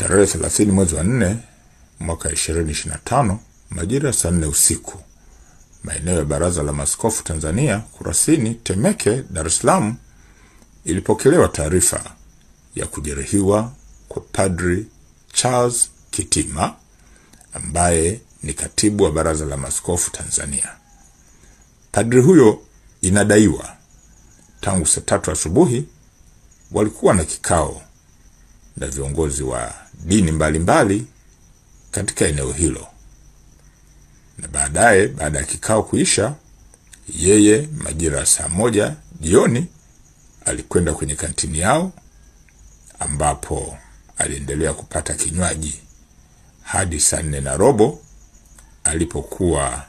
Tarehe 30 mwezi wa 4 mwaka 2025 majira ya saa 4 usiku, maeneo ya Baraza la Maaskofu Tanzania Kurasini, Temeke, Dar es Salaam, ilipokelewa taarifa ya kujeruhiwa kwa Padri Charles Kitima ambaye ni katibu wa Baraza la Maaskofu Tanzania. Padri huyo inadaiwa tangu saa 3 asubuhi walikuwa na kikao na viongozi wa dini mbalimbali katika eneo hilo, na baadaye, baada ya kikao kuisha, yeye majira ya saa 1 jioni alikwenda kwenye kantini yao ambapo aliendelea kupata kinywaji hadi saa 4:15 alipokuwa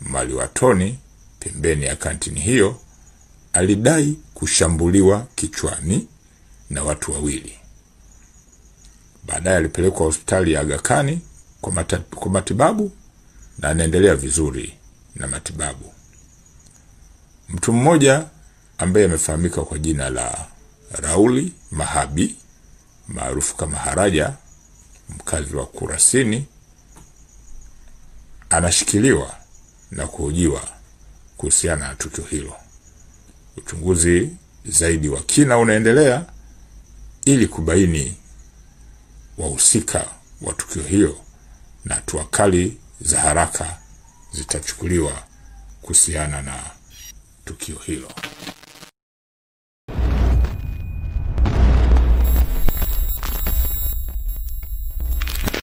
maliwatoni pembeni ya kantini hiyo. Alidai kushambuliwa kichwani na watu wawili. Baadaye alipelekwa hospitali ya Aga Khan kwa matibabu na anaendelea vizuri na matibabu. Mtu mmoja ambaye amefahamika kwa jina la Rauli Mahabi maarufu kama Haraja, mkazi wa Kurasini, anashikiliwa na kuhojiwa kuhusiana na tukio hilo. Uchunguzi zaidi wa kina unaendelea ili kubaini wahusika wa tukio hiyo, na hatua kali za haraka zitachukuliwa kuhusiana na tukio hilo.